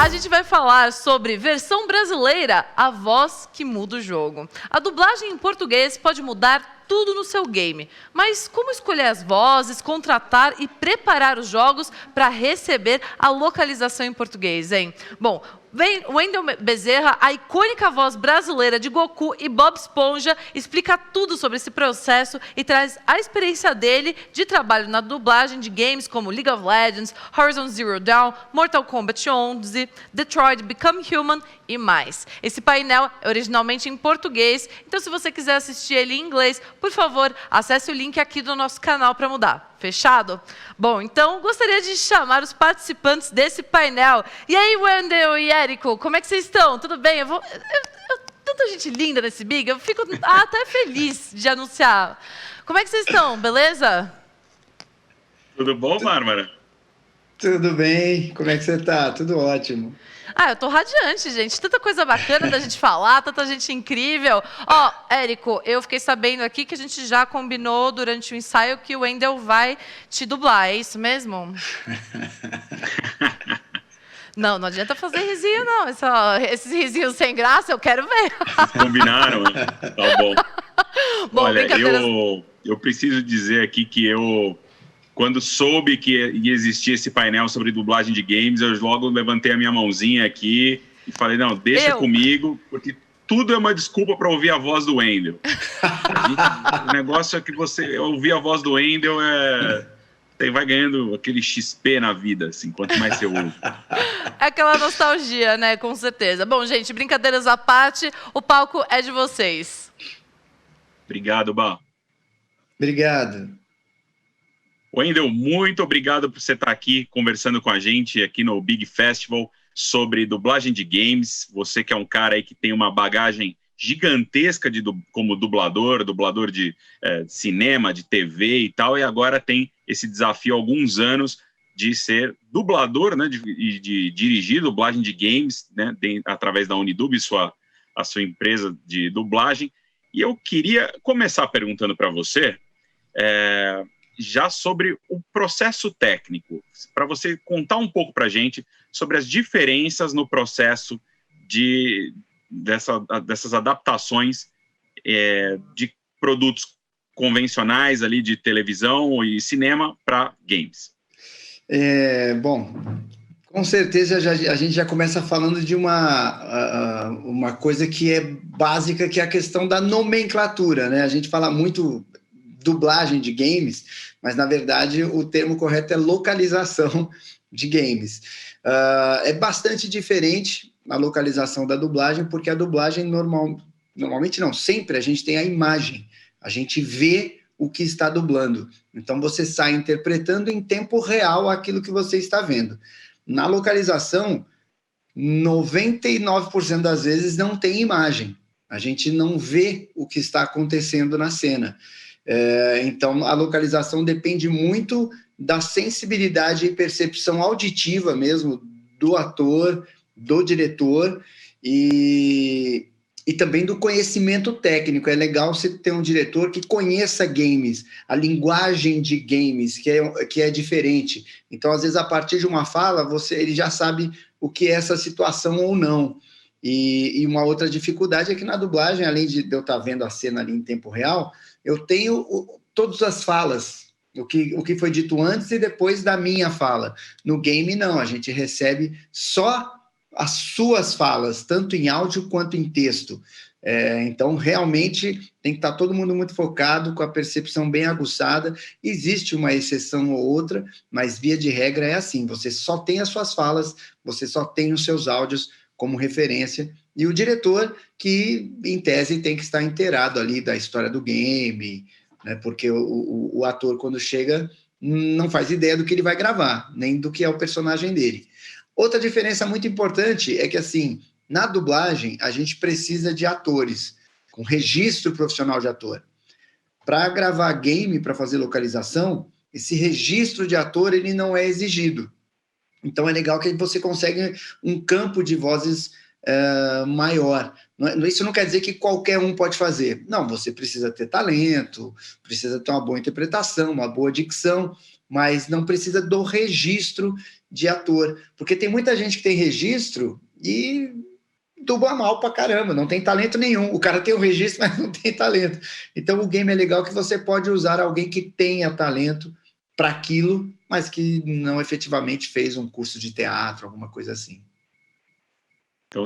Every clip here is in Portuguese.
A gente vai falar sobre versão brasileira, a voz que muda o jogo. A dublagem em português pode mudar tudo no seu game, mas como escolher as vozes, contratar e preparar os jogos para receber a localização em português, hein? Bom, Wendel Bezerra, a icônica voz brasileira de Goku e Bob Esponja, explica tudo sobre esse processo e traz a experiência dele de trabalho na dublagem de games como League of Legends, Horizon Zero Dawn, Mortal Kombat 11, Detroit Become Human e mais. Esse painel é originalmente em português, então se você quiser assistir ele em inglês, por favor, acesse o link aqui do nosso canal para mudar. Fechado? Bom, então gostaria de chamar os participantes desse painel. E aí, Wendel e Érico, como é que vocês estão? Tudo bem? Tanta gente linda nesse Big, eu fico até feliz de anunciar. Como é que vocês estão? Beleza? Tudo bom, Bárbara? Tudo bem. Como é que você está? Tudo ótimo. Eu tô radiante, gente. Tanta coisa bacana da gente falar, tanta gente incrível. Ó, Érico, eu fiquei sabendo aqui que a gente já combinou durante o ensaio que o Wendel vai te dublar, é isso mesmo? Não adianta fazer risinho, não. Esses risinhos sem graça, eu quero ver. Combinaram, né? Tá bom. Bom, olha, eu preciso dizer aqui que quando soube que ia existir esse painel sobre dublagem de games, eu logo levantei a minha mãozinha aqui e falei, não, deixa comigo, porque tudo é uma desculpa para ouvir a voz do Wendel. O negócio é que você ouvir a voz do Wendel você vai ganhando aquele XP na vida, assim, quanto mais você ouve. É aquela nostalgia, né? Com certeza. Bom, gente, brincadeiras à parte, o palco é de vocês. Obrigado, Bá. Obrigado. Wendel, muito obrigado por você estar aqui conversando com a gente aqui no Big Festival sobre dublagem de games. Você que é um cara aí que tem uma bagagem gigantesca como dublador de cinema, de TV e tal, e agora tem esse desafio há alguns anos de ser dublador, né, de dirigir dublagem de games, né, através da Unidub, a sua empresa de dublagem. E eu queria começar perguntando para você, já sobre o processo técnico, para você contar um pouco para a gente sobre as diferenças no processo dessas adaptações de produtos convencionais ali de televisão e cinema para games. Bom, com certeza a gente já começa falando de uma coisa que é básica, que é a questão da nomenclatura, né? A gente fala muito dublagem de games, mas na verdade o termo correto é localização de games. É bastante diferente a localização da dublagem, porque a dublagem normalmente não, sempre a gente tem a imagem, a gente vê o que está dublando, então você sai interpretando em tempo real aquilo que você está vendo. Na localização, 99% das vezes não tem imagem, a gente não vê o que está acontecendo na cena. Então, a localização depende muito da sensibilidade e percepção auditiva mesmo do ator, do diretor e também do conhecimento técnico. É legal você ter um diretor que conheça games, a linguagem de games, que é diferente. Então, às vezes, a partir de uma fala, ele já sabe o que é essa situação ou não. E uma outra dificuldade é que na dublagem, além de eu estar vendo a cena ali em tempo real, eu tenho todas as falas, o que foi dito antes e depois da minha fala. No game, não, a gente recebe só as suas falas, tanto em áudio quanto em texto. Então, realmente, tem que estar todo mundo muito focado, com a percepção bem aguçada. Existe uma exceção ou outra, mas, via de regra, é assim. Você só tem as suas falas, você só tem os seus áudios como referência, e o diretor que, em tese, tem que estar inteirado ali da história do game, né? Porque o ator, quando chega, não faz ideia do que ele vai gravar, nem do que é o personagem dele. Outra diferença muito importante é que, assim, na dublagem, a gente precisa de atores, com registro profissional de ator. Para gravar game, para fazer localização, esse registro de ator ele não é exigido. Então, é legal que você consegue um campo de vozes maior. Isso não quer dizer que qualquer um pode fazer. Não, você precisa ter talento, precisa ter uma boa interpretação, uma boa dicção, mas não precisa do registro de ator, porque tem muita gente que tem registro e dubla mal pra caramba, não tem talento nenhum. O cara tem o registro, mas não tem talento. Então o game é legal que você pode usar alguém que tenha talento para aquilo, mas que não efetivamente fez um curso de teatro, alguma coisa assim. Então,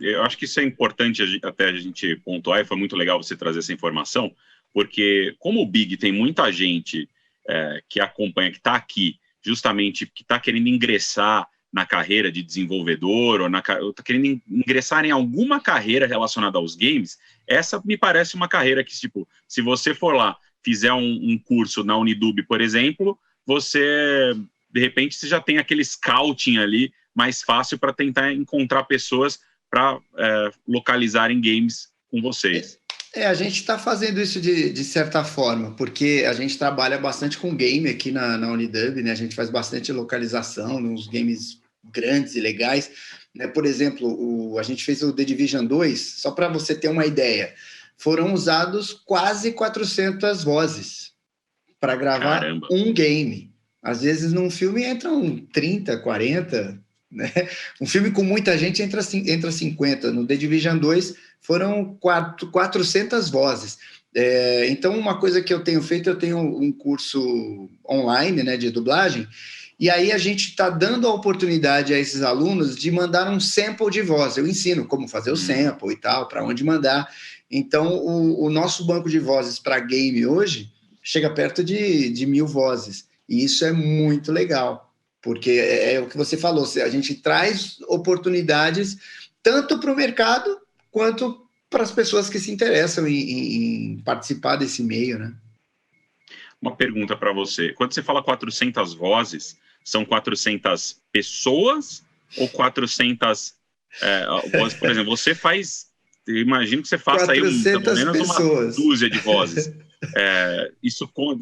eu acho que isso é importante até a gente pontuar, e foi muito legal você trazer essa informação, porque como o Big tem muita gente que acompanha, que está aqui, justamente, que está querendo ingressar na carreira de desenvolvedor, ou está querendo ingressar em alguma carreira relacionada aos games, essa me parece uma carreira que, tipo, se você for lá, fizer um curso na Unidub, por exemplo, você, de repente, você já tem aquele scouting ali mais fácil para tentar encontrar pessoas para localizar em games com vocês. A gente está fazendo isso de certa forma, porque a gente trabalha bastante com game aqui na Unidub, né? A gente faz bastante localização nos games grandes e legais, né? Por exemplo, a gente fez o The Division 2, só para você ter uma ideia, foram usados quase 400 vozes para gravar um game. Às vezes num filme entram 30, 40, né? Um filme com muita gente entra 50. No The Division 2 foram 400 vozes. Então, uma coisa que eu tenho feito, eu tenho um curso online, né, de dublagem, e aí a gente está dando a oportunidade a esses alunos de mandar um sample de voz. Eu ensino como fazer o sample e tal, para onde mandar. Então, o nosso banco de vozes para game hoje chega perto de 1.000 vozes. E isso é muito legal, porque é o que você falou, a gente traz oportunidades tanto para o mercado quanto para as pessoas que se interessam em participar desse meio, né? Uma pergunta para você. Quando você fala 400 vozes, são 400 pessoas ou 400 vozes? Por exemplo, você faz... Eu imagino que você faça aí pelo menos uma dúzia de vozes.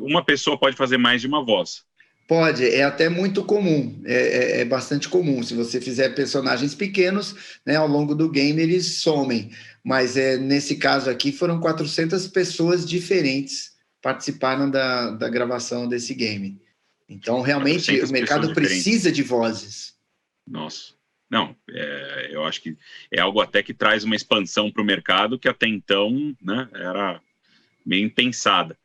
Uma pessoa pode fazer mais de uma voz. Pode, é até muito comum, é bastante comum. Se você fizer personagens pequenos, né, ao longo do game eles somem. Mas nesse caso aqui foram 400 pessoas diferentes participaram da gravação desse game. Então, realmente, o mercado precisa de vozes. Nossa. Não, eu acho que é algo até que traz uma expansão para o mercado que até então, né, era meio impensada.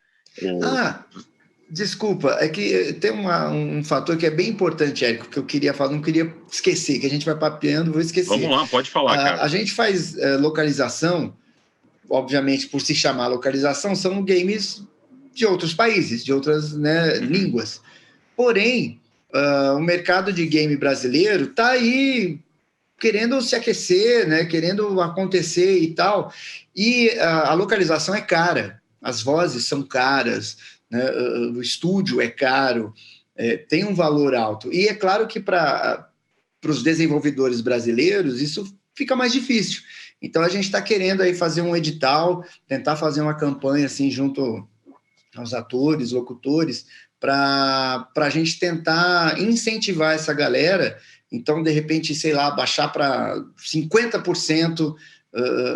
Desculpa, é que tem um fator que é bem importante, Érico, que eu queria falar, não queria esquecer, que a gente vai papeando, vou esquecer. Vamos lá, pode falar, cara. A gente faz localização, obviamente, por se chamar localização, são games de outros países, de outras, né, línguas. Porém, o mercado de game brasileiro está aí querendo se aquecer, né, querendo acontecer e tal, e a localização é cara, as vozes são caras, né, o estúdio é caro, tem um valor alto. E é claro que para os desenvolvedores brasileiros isso fica mais difícil. Então a gente está querendo aí fazer um edital, tentar fazer uma campanha assim junto aos atores, locutores, para a gente tentar incentivar essa galera. Então, de repente, sei lá, baixar para 50%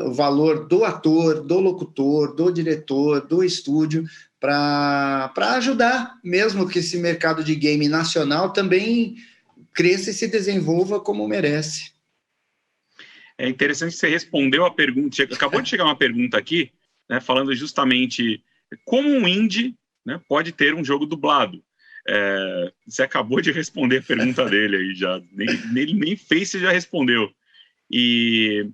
o valor do ator, do locutor, do diretor, do estúdio, para ajudar mesmo que esse mercado de game nacional também cresça e se desenvolva como merece. É interessante que você respondeu a pergunta. Acabou de chegar uma pergunta aqui, né, falando justamente como um indie, né, pode ter um jogo dublado. Você acabou de responder a pergunta dele aí já. Nem fez, você já respondeu. E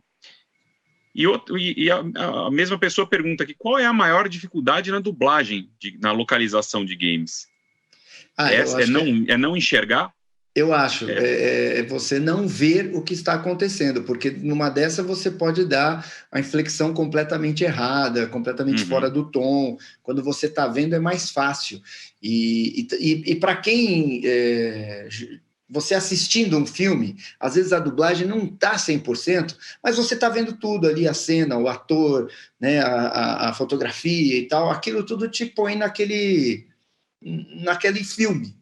a mesma pessoa pergunta aqui, qual é a maior dificuldade na dublagem, na localização de games? Não enxergar? Eu acho, você não ver o que está acontecendo, porque numa dessa você pode dar a inflexão completamente errada, completamente fora do tom. Quando você está vendo é mais fácil. E para quem... você assistindo um filme, às vezes a dublagem não está 100%, mas você está vendo tudo ali, a cena, o ator, né, a fotografia e tal, aquilo tudo te põe naquele filme.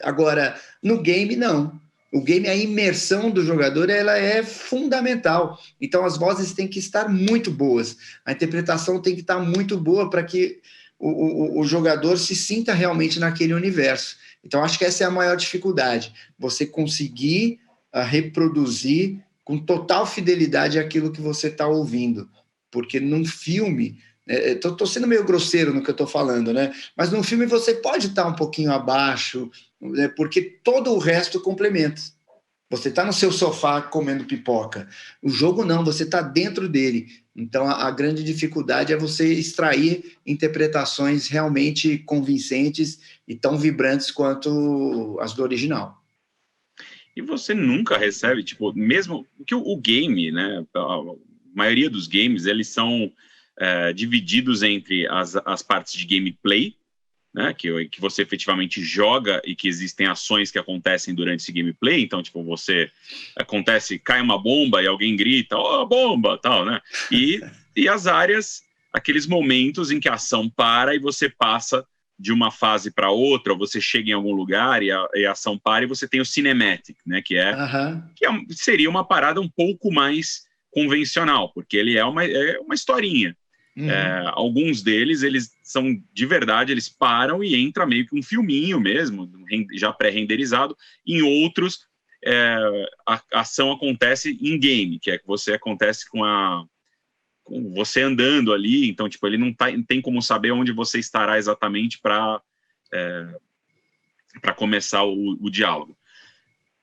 Agora, no game, não. O game, a imersão do jogador, ela é fundamental. Então, as vozes têm que estar muito boas. A interpretação tem que estar muito boa para que o jogador se sinta realmente naquele universo. Então, acho que essa é a maior dificuldade, você conseguir reproduzir com total fidelidade aquilo que você está ouvindo, porque num filme, estou sendo meio grosseiro no que eu estou falando, né? Mas num filme você pode estar um pouquinho abaixo, né? Porque todo o resto complementa. Você está no seu sofá comendo pipoca. O jogo não, você está dentro dele. Então, a grande dificuldade é você extrair interpretações realmente convincentes e tão vibrantes quanto as do original. E você nunca recebe, tipo, mesmo que o game, né? A maioria dos games, eles são divididos entre as partes de gameplay, né, que você efetivamente joga e que existem ações que acontecem durante esse gameplay. Então, tipo, cai uma bomba e alguém grita, ó, bomba, tal, né? E as áreas, aqueles momentos em que a ação para e você passa de uma fase para outra, ou você chega em algum lugar e a ação para e você tem o cinematic, né, que seria uma parada um pouco mais convencional, porque ele é uma historinha. Uhum. Alguns deles, eles são de verdade, eles param e entra meio que um filminho mesmo, já pré-renderizado. Em outros, a ação acontece em game, que é que você acontece com você andando ali, então tipo, ele não tem como saber onde você estará exatamente para começar o diálogo.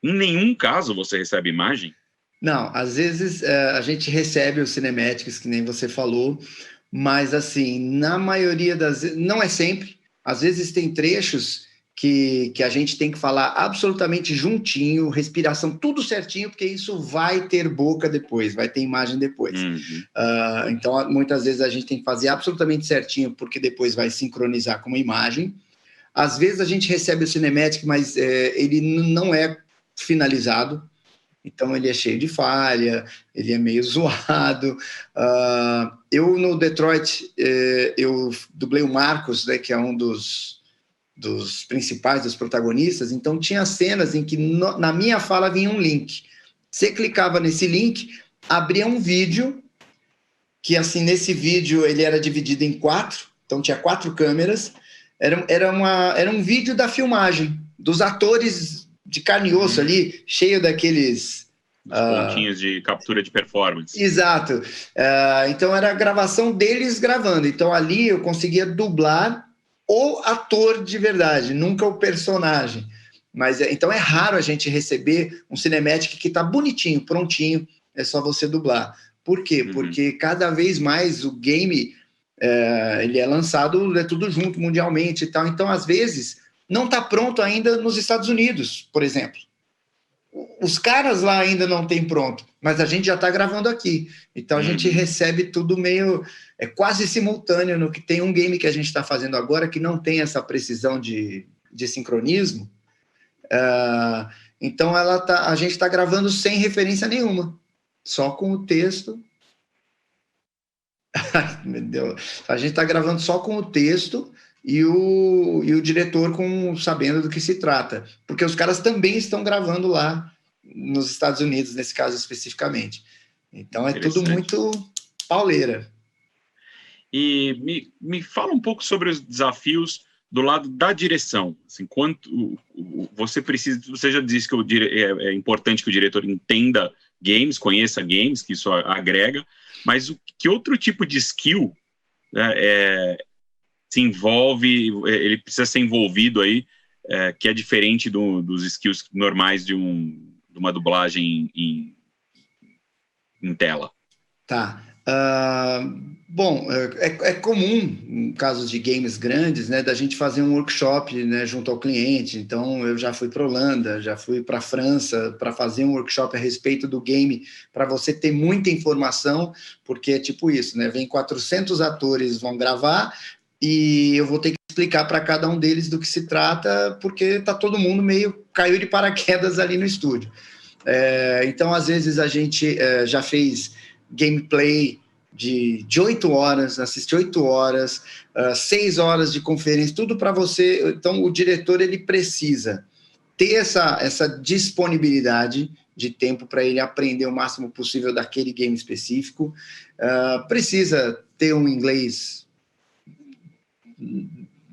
Em nenhum caso você recebe imagem? Não, às vezes a gente recebe os cinematics, que nem você falou, mas assim, na maioria das vezes, não é sempre, às vezes tem trechos que a gente tem que falar absolutamente juntinho, respiração, tudo certinho, porque isso vai ter boca depois, vai ter imagem depois. Uhum. Então, muitas vezes a gente tem que fazer absolutamente certinho, porque depois vai sincronizar com uma imagem. Às vezes a gente recebe o cinematic, mas ele não é finalizado, então ele é cheio de falha, ele é meio zoado. Eu, no Detroit, eu dublei o Marcos, né, que é um dos principais, dos protagonistas, então tinha cenas em que na minha fala vinha um link. Você clicava nesse link, abria um vídeo, que assim, nesse vídeo ele era dividido em 4, então tinha 4 câmeras, era um vídeo da filmagem, dos atores de carne e osso ali, cheio daqueles... Os pontinhos de captura de performance. Exato. Então era a gravação deles gravando, então ali eu conseguia dublar o ator de verdade, nunca o personagem. Mas então é raro a gente receber um cinematic que está bonitinho, prontinho, é só você dublar. Por quê? Porque cada vez mais o game ele é lançado tudo junto mundialmente e tal. Então, às vezes, não está pronto ainda nos Estados Unidos, por exemplo. Os caras lá ainda não têm pronto, mas a gente já está gravando aqui. Então, a gente recebe tudo meio... quase simultâneo no que tem um game que a gente está fazendo agora que não tem essa precisão de sincronismo. Então, a gente está gravando sem referência nenhuma, só com o texto. Meu Deus. A gente está gravando só com o texto e o diretor sabendo do que se trata, porque os caras também estão gravando lá nos Estados Unidos, nesse caso especificamente. Então é tudo muito pauleira. E me fala um pouco sobre os desafios do lado da direção. Assim, quanto você já disse que é importante que o diretor entenda games, conheça games, que isso agrega, mas que outro tipo de skill se envolve, ele precisa ser envolvido aí, que é diferente dos skills normais de uma dublagem em tela? Tá. Bom, é comum, em casos de games grandes, né, da gente fazer um workshop, né, junto ao cliente. Então, eu já fui para a Holanda, já fui para a França para fazer um workshop a respeito do game, para você ter muita informação, porque é tipo isso, né? Vem 400 atores, vão gravar, e eu vou ter que explicar para cada um deles do que se trata, porque tá todo mundo meio caiu de paraquedas ali no estúdio. Então, às vezes, a gente já fez gameplay de 8 horas, assistir 8 horas, 6 horas de conferência, tudo para você. Então, o diretor ele precisa ter essa disponibilidade de tempo para ele aprender o máximo possível daquele game específico, precisa ter um inglês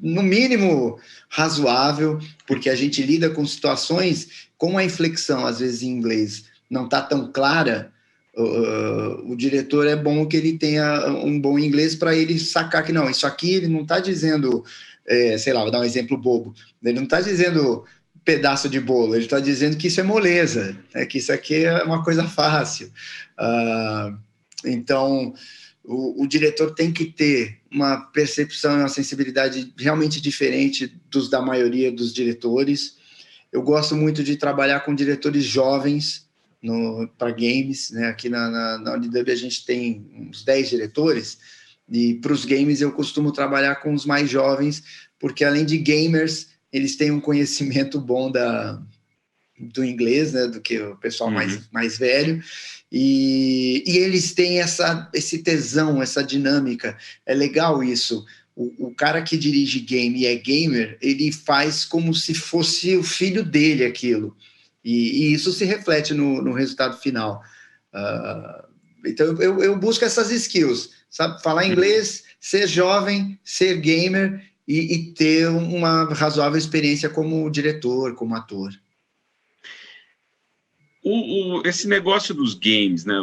no mínimo razoável, porque a gente lida com situações, como a inflexão, às vezes, em inglês não está tão clara, o diretor é bom que ele tenha um bom inglês para ele sacar que não, isso aqui ele não está dizendo, sei lá, vou dar um exemplo bobo, ele não está dizendo pedaço de bolo, ele está dizendo que isso é moleza, que isso aqui é uma coisa fácil. Então, o diretor tem que ter uma percepção e uma sensibilidade realmente diferente da maioria dos diretores. Eu gosto muito de trabalhar com diretores jovens para games, né? Aqui na Unidub a gente tem uns 10 diretores, e para os games eu costumo trabalhar com os mais jovens, porque além de gamers, eles têm um conhecimento bom do inglês, né? Do que o pessoal mais velho, e eles têm esse tesão, essa dinâmica. É legal isso. O cara que dirige game e é gamer, ele faz como se fosse o filho dele aquilo. E isso se reflete no resultado final. Então, eu busco essas skills, sabe? Falar inglês, ser jovem, ser gamer e ter uma razoável experiência como diretor, como ator. Esse negócio dos games, né?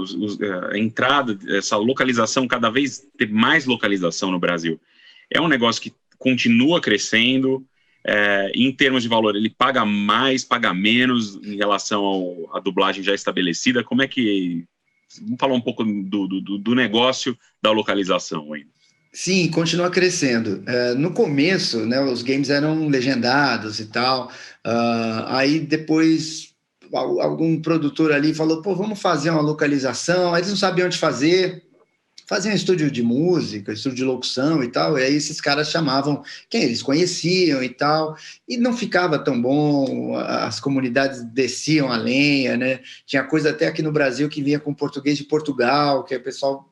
A entrada, essa localização, cada vez ter mais localização no Brasil, é um negócio que continua crescendo. Em termos de valor, ele paga mais, paga menos em relação à dublagem já estabelecida? Como é que... Vamos falar um pouco do negócio da localização ainda. Sim, continua crescendo. No começo, né, os games eram legendados e tal. Aí depois algum produtor ali falou, vamos fazer uma localização. Aí eles não sabiam onde fazer. Faziam estúdio de música, estúdio de locução e tal, e aí esses caras chamavam quem eles conheciam e tal, e não ficava tão bom, as comunidades desciam a lenha, né? Tinha coisa até aqui no Brasil que vinha com português de Portugal, que o pessoal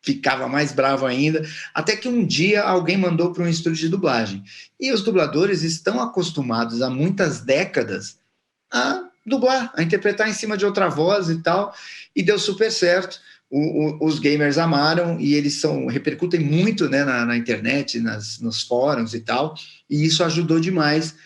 ficava mais bravo ainda, até que um dia alguém mandou para um estúdio de dublagem. E os dubladores estão acostumados há muitas décadas a dublar, a interpretar em cima de outra voz e tal, e deu super certo. Os gamers amaram e eles repercutem muito, né, na internet, nos fóruns e tal, e isso ajudou demais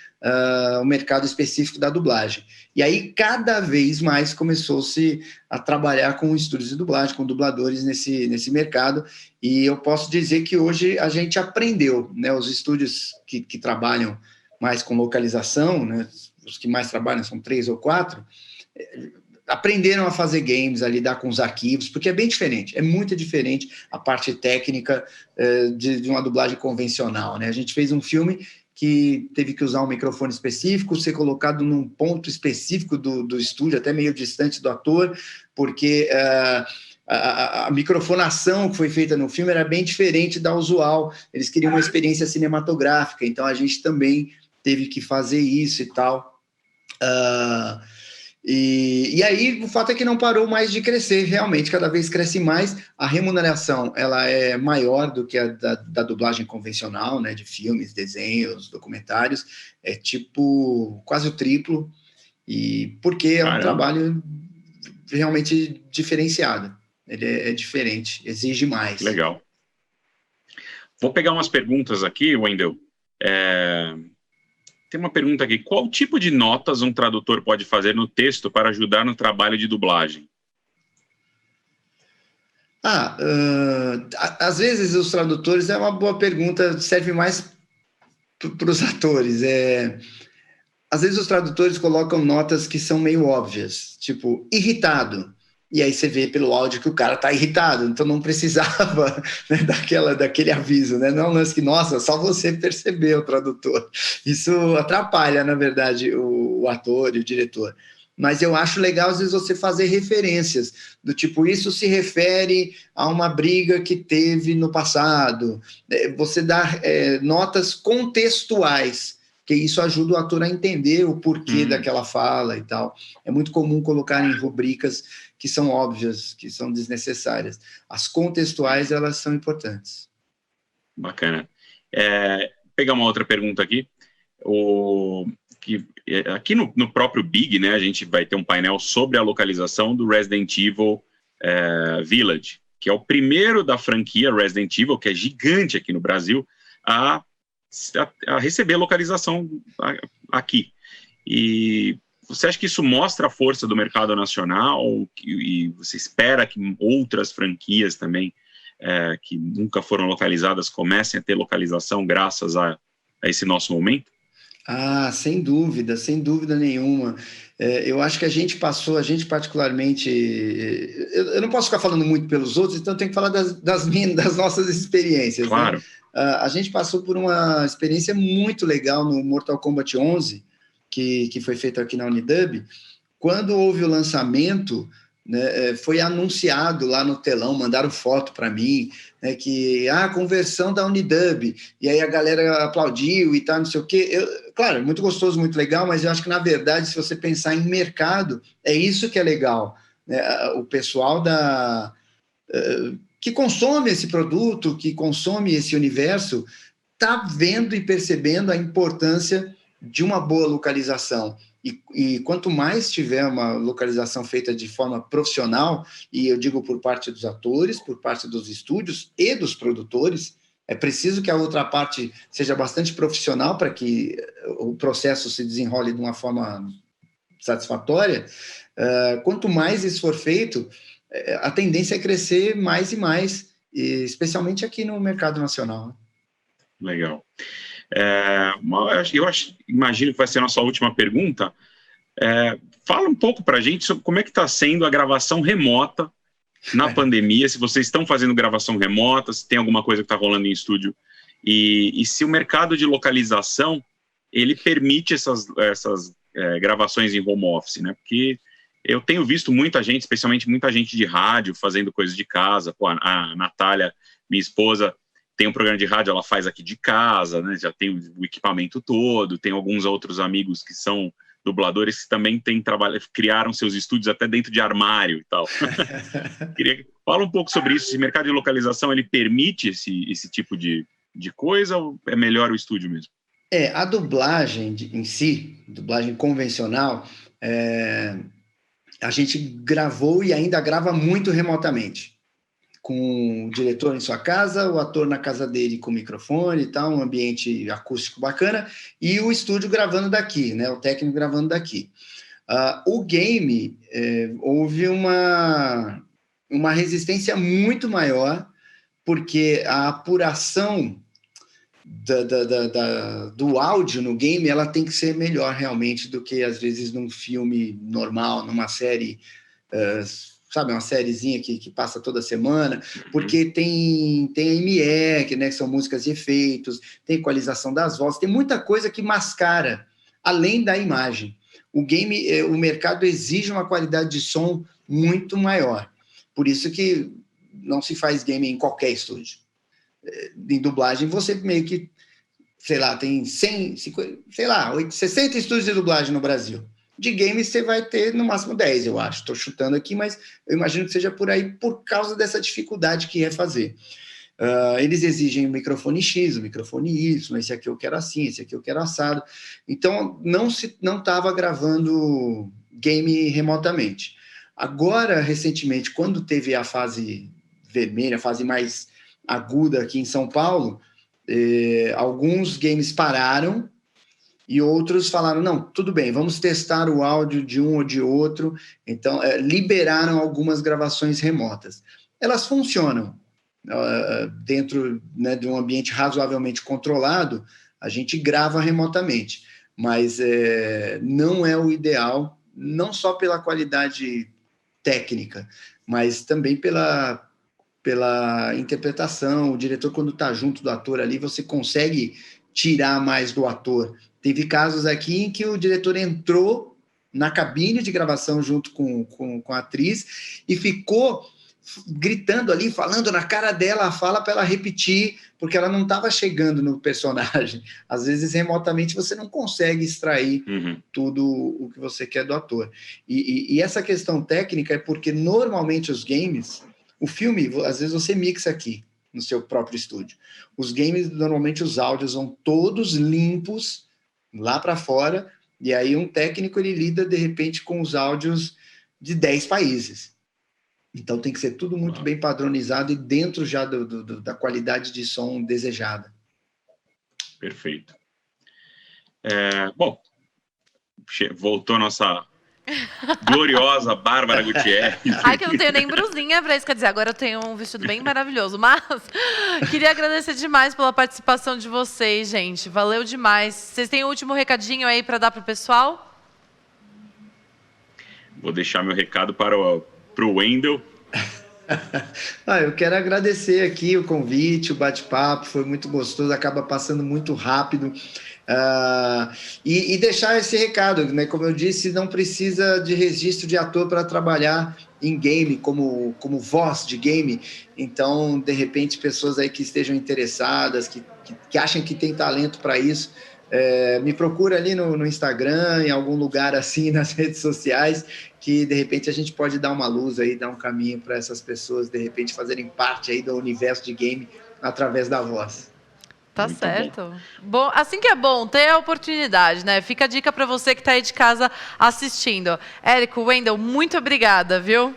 o mercado específico da dublagem. E aí, cada vez mais começou-se a trabalhar com estúdios de dublagem, com dubladores nesse mercado, e eu posso dizer que hoje a gente aprendeu, né, os estúdios que trabalham mais com localização, né, os que mais trabalham são 3 ou 4, aprenderam a fazer games, a lidar com os arquivos, porque é bem diferente, é muito diferente a parte técnica de uma dublagem convencional, né? A gente fez um filme que teve que usar um microfone específico, ser colocado num ponto específico do estúdio, até meio distante do ator, porque a microfonação que foi feita no filme era bem diferente da usual, eles queriam uma experiência cinematográfica, então a gente também teve que fazer isso e tal. E aí o fato é que não parou mais de crescer, realmente cada vez cresce mais, a remuneração ela é maior do que a da dublagem convencional, né, de filmes, desenhos, documentários, é tipo quase o triplo, e porque é um trabalho realmente diferenciado, ele é diferente, exige mais. Legal. Vou pegar umas perguntas aqui, Wendel. Tem uma pergunta aqui. Qual tipo de notas um tradutor pode fazer no texto para ajudar no trabalho de dublagem? Às vezes os tradutores, é uma boa pergunta, serve mais para os atores. Às vezes os tradutores colocam notas que são meio óbvias, tipo, irritado. E aí você vê pelo áudio que o cara tá irritado, então não precisava, né, daquele aviso, né? Não é um lance que, nossa, só você percebeu, tradutor. Isso atrapalha, na verdade, o ator e o diretor. Mas eu acho legal, às vezes, você fazer referências, do tipo, isso se refere a uma briga que teve no passado. Você dá notas contextuais, que isso ajuda o ator a entender o porquê daquela fala e tal. É muito comum colocar em rubricas que são óbvias, que são desnecessárias. As contextuais, elas são importantes. Bacana. Pegar uma outra pergunta aqui. Aqui no próprio Big, né, a gente vai ter um painel sobre a localização do Resident Evil Village, que é o primeiro da franquia Resident Evil, que é gigante aqui no Brasil, a a receber localização aqui. E você acha que isso mostra a força do mercado nacional e você espera que outras franquias também que nunca foram localizadas comecem a ter localização graças a esse nosso momento? Sem dúvida nenhuma. Eu acho que a gente particularmente, eu não posso ficar falando muito pelos outros, então eu tenho que falar das nossas experiências. Claro. Né? A gente passou por uma experiência muito legal no Mortal Kombat 11, que foi feito aqui na Unidub. Quando houve o lançamento, né, foi anunciado lá no telão, mandaram foto para mim, né, que conversão da Unidub, e aí a galera aplaudiu e tal, não sei o quê. Claro, muito gostoso, muito legal, mas eu acho que, na verdade, se você pensar em mercado, é isso que é legal. Né? O pessoal que consome esse produto, que consome esse universo, está vendo e percebendo a importância de uma boa localização. E quanto mais tiver uma localização feita de forma profissional, e eu digo por parte dos atores, por parte dos estúdios e dos produtores, é preciso que a outra parte seja bastante profissional para que o processo se desenrole de uma forma satisfatória. Quanto mais isso for feito, a tendência é crescer mais e mais, especialmente aqui no mercado nacional. Legal. Imagino que vai ser a nossa última pergunta. Fala um pouco para a gente sobre como é que está sendo a gravação remota na pandemia, se vocês estão fazendo gravação remota, se tem alguma coisa que está rolando em estúdio, e se o mercado de localização ele permite essas gravações em home office, né? Porque eu tenho visto muita gente, especialmente muita gente de rádio, fazendo coisas de casa. Pô, a Natália, minha esposa, tem um programa de rádio, ela faz aqui de casa, né? Já tem o equipamento todo, tem alguns outros amigos que são dubladores que também criaram seus estúdios até dentro de armário e tal. Fala um pouco sobre isso. Esse mercado de localização, ele permite esse tipo de coisa ou é melhor o estúdio mesmo? A dublagem em si, dublagem convencional, a gente gravou e ainda grava muito remotamente, com o diretor em sua casa, o ator na casa dele com o microfone e tal, um ambiente acústico bacana, e o estúdio gravando daqui, né, o técnico gravando daqui. O game, houve uma resistência muito maior, porque a apuração do áudio no game, ela tem que ser melhor realmente do que, às vezes, num filme normal, numa série... sabe, uma sériezinha que passa toda semana, porque tem AME, que são músicas de efeitos, tem equalização das vozes, tem muita coisa que mascara, além da imagem. O game, o mercado exige uma qualidade de som muito maior. Por isso que não se faz game em qualquer estúdio. Em dublagem, você meio que, sei lá, tem 100, 50, sei lá, 60 estúdios de dublagem no Brasil. De games você vai ter no máximo 10, eu acho. Estou chutando aqui, mas eu imagino que seja por aí, por causa dessa dificuldade que é fazer. Eles exigem o microfone X, o microfone Y, esse aqui eu quero assim, esse aqui eu quero assado. Então, não estava gravando game remotamente. Agora, recentemente, quando teve a fase vermelha, a fase mais aguda aqui em São Paulo, alguns games pararam, e outros falaram, não, tudo bem, vamos testar o áudio de um ou de outro. Então, liberaram algumas gravações remotas. Elas funcionam. Dentro, né, de um ambiente razoavelmente controlado, a gente grava remotamente. Mas não é o ideal, não só pela qualidade técnica, mas também pela interpretação. O diretor, quando está junto do ator ali, você consegue tirar mais do ator. Teve casos aqui em que o diretor entrou na cabine de gravação junto com a atriz e ficou gritando ali, falando na cara dela a fala para ela repetir, porque ela não estava chegando no personagem. Às vezes, remotamente, você não consegue extrair tudo o que você quer do ator. E essa questão técnica é porque, normalmente, os games... O filme, às vezes, você mixa aqui, no seu próprio estúdio. Os games, normalmente, os áudios vão todos limpos lá para fora, e aí um técnico ele lida, de repente, com os áudios de 10 países. Então tem que ser tudo muito bem padronizado e dentro já da qualidade de som desejada. Perfeito. Bom, voltou nossa gloriosa Bárbara Gutierrez. Ai, que eu não tenho nem brusinha pra isso, quer dizer, agora eu tenho um vestido bem maravilhoso, mas queria agradecer demais pela participação de vocês, gente, valeu demais. Vocês têm o último recadinho aí pra dar pro pessoal? Vou deixar meu recado para o Wendel. Eu quero agradecer aqui o convite, o bate-papo, foi muito gostoso, acaba passando muito rápido. E deixar esse recado, né? Como eu disse, não precisa de registro de ator para trabalhar em game, como voz de game. Então, de repente, pessoas aí que estejam interessadas, que acham que tem talento para isso, me procura ali no Instagram, em algum lugar assim, nas redes sociais, que de repente a gente pode dar uma luz aí, dar um caminho para essas pessoas, de repente, fazerem parte aí do universo de game através da voz. Tá Muito certo. Bom, assim que é bom ter a oportunidade, né? Fica a dica para você que está aí de casa assistindo. Érico, Wendel, muito obrigada, viu?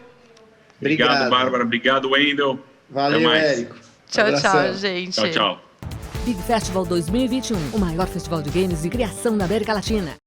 Obrigado, Bárbara. Obrigado, Wendel. Valeu, Érico. Tchau, Abração. tchau, gente. Tchau, tchau. Big Festival 2021, o maior festival de games e criação da América Latina.